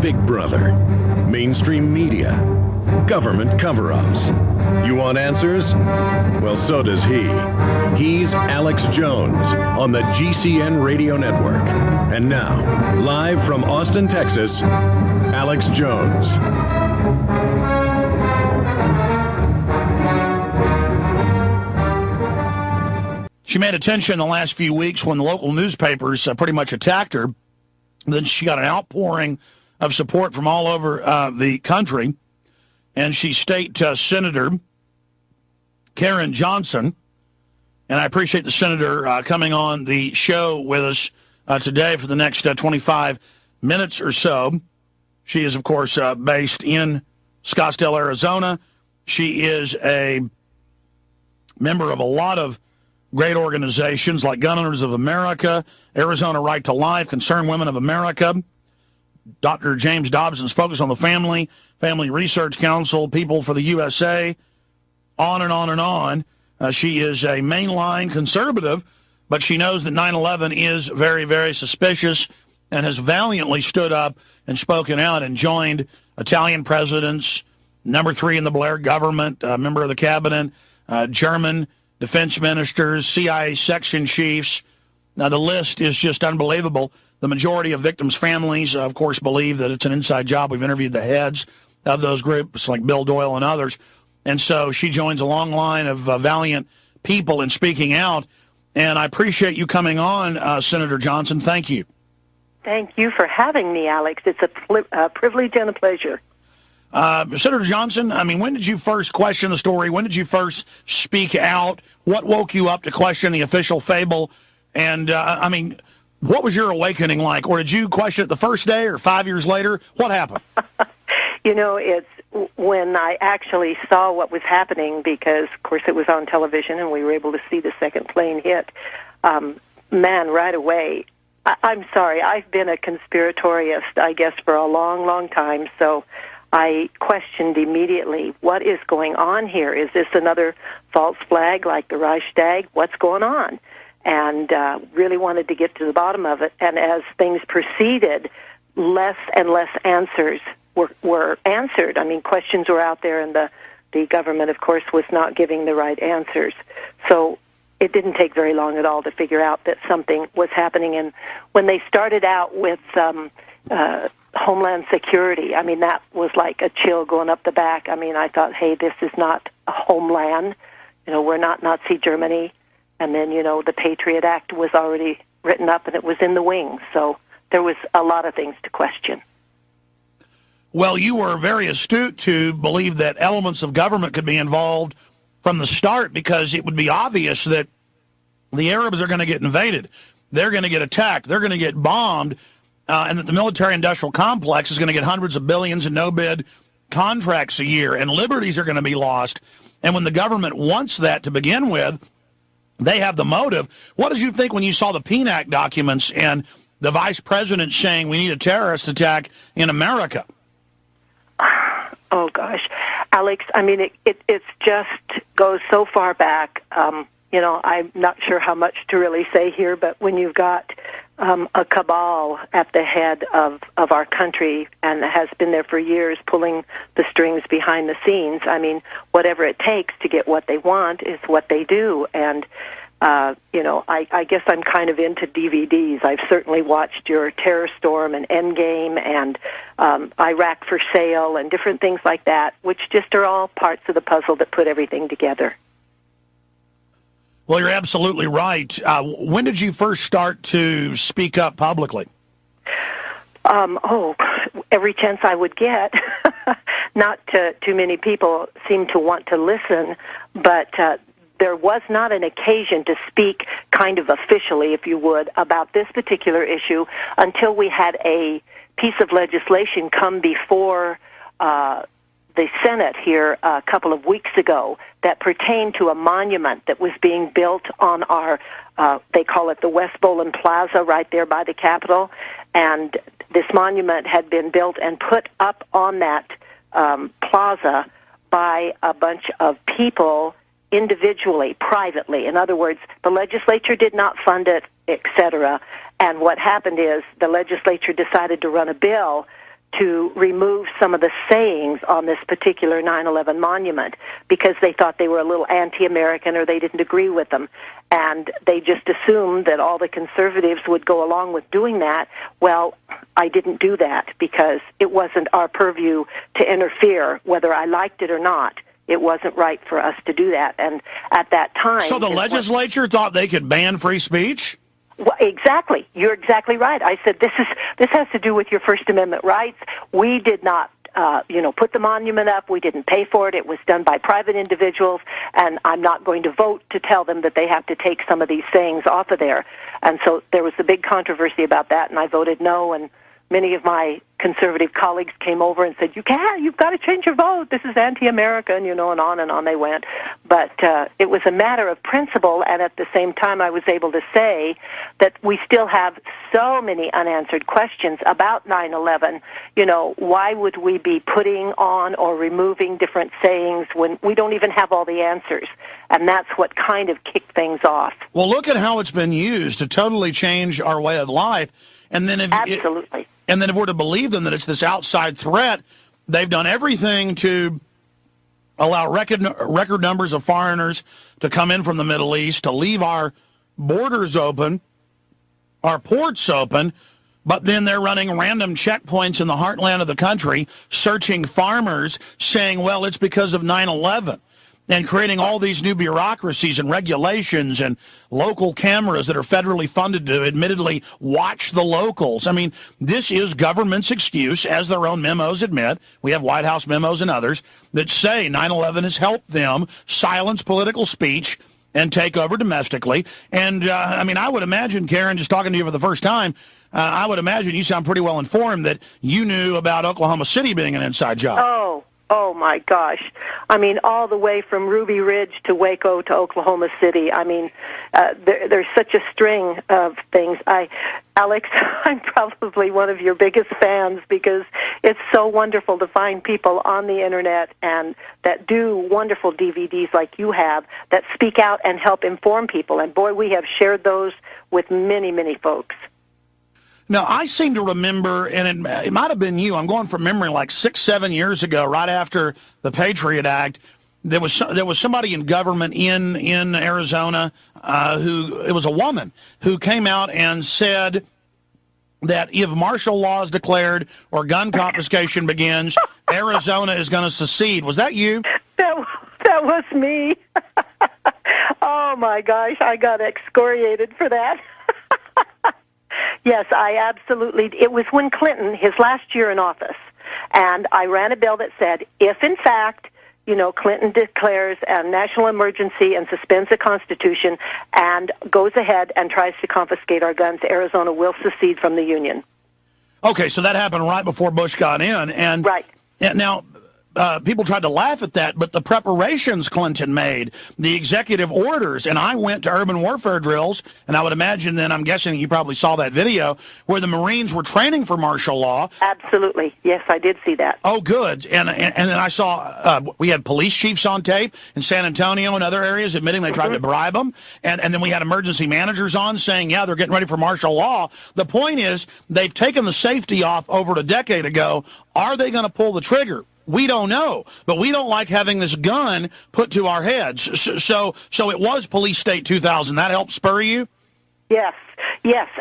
Big Brother, mainstream media, government cover-ups. You want answers? Well, so does he. He's Alex Jones on the GCN Radio Network. And now, live from Austin, Texas, Alex Jones. She made attention in the last few weeks when the local newspapers pretty much attacked her. Then she got an outpouring of support from all over the country. And she's State Senator Karen Johnson. And I appreciate the senator coming on the show with us today for the next 25 minutes or so. She is, of course, based in Scottsdale, Arizona. She is a member of a lot of great organizations like Gun Owners of America, Arizona Right to Life, Concerned Women of America, Dr. James Dobson's Focus on the Family, Family Research Council, People for the USA, on and on and on. She is a mainline conservative, but she knows that 9/11 is very, very suspicious and has valiantly stood up and spoken out and joined Italian presidents, number 3 in the Blair government, member of the cabinet, German defense ministers, CIA section chiefs. Now, the list is just unbelievable. The majority of victims' families, of course, believe that it's an inside job. We've interviewed the heads of those groups, like Bill Doyle and others. And so she joins a long line of valiant people in speaking out. And I appreciate you coming on, Senator Johnson. Thank you. Thank you for having me, Alex. It's a privilege and a pleasure. Senator Johnson, I mean, when did you first question the story? When did you first speak out? What woke you up to question the official fable? And, I mean, what was your awakening like? Or did you question it the first day or 5 years later? What happened? You know, it's when I actually saw what was happening, because, of course, it was on television and we were able to see the second plane hit. Man, right away, I'm sorry, I've been a conspiratorialist, I guess, for a long, long time, so I questioned immediately, what is going on here? Is this another false flag like the Reichstag? What's going on? And really wanted to get to the bottom of it. And as things proceeded, less and less answers were answered. I mean, questions were out there, and the government, of course, was not giving the right answers. So it didn't take very long at all to figure out that something was happening. And when they started out with Homeland Security, I mean, that was like a chill going up the back. I mean, I thought, hey, this is not a homeland. You know, we're not Nazi Germany. And then, you know, the Patriot Act was already written up and it was in the wings. So there was a lot of things to question. Well, you were very astute to believe that elements of government could be involved from the start, because it would be obvious that the Arabs are going to get invaded. They're going to get attacked. They're going to get bombed. And that the military-industrial complex is going to get hundreds of billions in no-bid contracts a year, and liberties are going to be lost. And when the government wants that to begin with, they have the motive. What did you think when you saw the PNAC documents and the vice president saying we need a terrorist attack in America? Oh, gosh. Alex, I mean, it just goes so far back. You know, I'm not sure how much to really say here, but when you've got a cabal at the head of our country and has been there for years pulling the strings behind the scenes, I mean, whatever it takes to get what they want is what they do. And, you know, I guess I'm kind of into DVDs. I've certainly watched your Terror Storm and Endgame and Iraq for Sale and different things like that, which just are all parts of the puzzle that put everything together. Well, you're absolutely right. When did you first start to speak up publicly? Every chance I would get. Not too many people seem to want to listen, but there was not an occasion to speak kind of officially, if you would, about this particular issue until we had a piece of legislation come before the Senate here a couple of weeks ago that pertained to a monument that was being built on our, they call it the West Bowlin Plaza right there by the Capitol. And this monument had been built and put up on that plaza by a bunch of people individually, privately. In other words, the legislature did not fund it, etc. And what happened is the legislature decided to run a bill to remove some of the sayings on this particular 9/11 monument because they thought they were a little anti-American or they didn't agree with them. And they just assumed that all the conservatives would go along with doing that. Well, I didn't do that because it wasn't our purview to interfere, whether I liked it or not. It wasn't right for us to do that. And at that time... So the legislature thought they could ban free speech? Well, exactly. You're exactly right. I said, this has to do with your First Amendment rights. We did not put the monument up. We didn't pay for it. It was done by private individuals, and I'm not going to vote to tell them that they have to take some of these things off of there. And so there was a big controversy about that, and I voted no, and many of my conservative colleagues came over and said, you've got to change your vote. This is anti-American, and on they went. But it was a matter of principle, and at the same time I was able to say that we still have so many unanswered questions about 9/11. Why would we be putting on or removing different sayings when we don't even have all the answers? And that's what kind of kicked things off. Well, look at how it's been used to totally change our way of life. And then Absolutely. And then if we're to believe them that it's this outside threat, they've done everything to allow record numbers of foreigners to come in from the Middle East, to leave our borders open, our ports open, but then they're running random checkpoints in the heartland of the country, searching farmers, saying, well, it's because of 9/11. And creating all these new bureaucracies and regulations and local cameras that are federally funded to admittedly watch the locals. I mean, this is government's excuse, as their own memos admit. We have White House memos and others that say 9/11 has helped them silence political speech and take over domestically. And, I would imagine, Karen, just talking to you for the first time, I would imagine you sound pretty well informed that you knew about Oklahoma City being an inside job. Oh, my gosh. All the way from Ruby Ridge to Waco to Oklahoma City. There's such a string of things. Alex, I'm probably one of your biggest fans because it's so wonderful to find people on the Internet and that do wonderful DVDs like you have that speak out and help inform people. And, boy, we have shared those with many, many folks. Now, I seem to remember, and it might have been you, I'm going from memory, like 6-7 years ago, right after the Patriot Act, there was somebody in government in Arizona it was a woman, who came out and said that if martial law is declared or gun confiscation begins, Arizona is going to secede. Was that you? That was me. Oh, my gosh, I got excoriated for that. Yes, I absolutely. It was when Clinton, his last year in office, and I ran a bill that said, if in fact, Clinton declares a national emergency and suspends the Constitution and goes ahead and tries to confiscate our guns, Arizona will secede from the Union. Okay, so that happened right before Bush got in. And right. Now, people tried to laugh at that, but the preparations Clinton made, the executive orders, and I went to urban warfare drills, and I would imagine then, I'm guessing you probably saw that video, where the Marines were training for martial law. Absolutely. Yes, I did see that. Oh, good. And then I saw, we had police chiefs on tape in San Antonio and other areas admitting they tried to bribe them. And then we had emergency managers on saying, yeah, they're getting ready for martial law. The point is, they've taken the safety off over a decade ago. Are they going to pull the trigger? We don't know, but we don't like having this gun put to our heads. So it was Police State 2000. That helped spur you? Yes,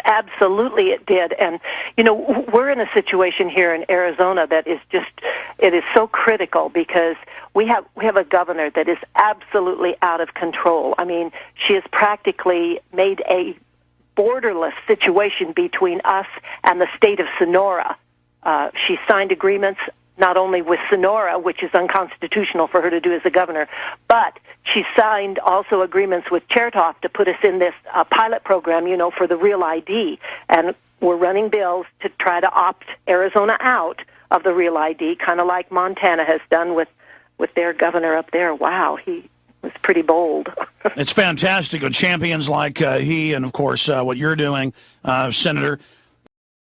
absolutely it did. And, we're in a situation here in Arizona that is it is so critical because we have a governor that is absolutely out of control. She has practically made a borderless situation between us and the state of Sonora. She signed agreements not only with Sonora, which is unconstitutional for her to do as a governor, but she signed also agreements with Chertoff to put us in this pilot program, for the Real ID. And we're running bills to try to opt Arizona out of the Real ID, kind of like Montana has done with their governor up there. Wow, he was pretty bold. It's fantastic with champions like he and, of course, what you're doing, Senator.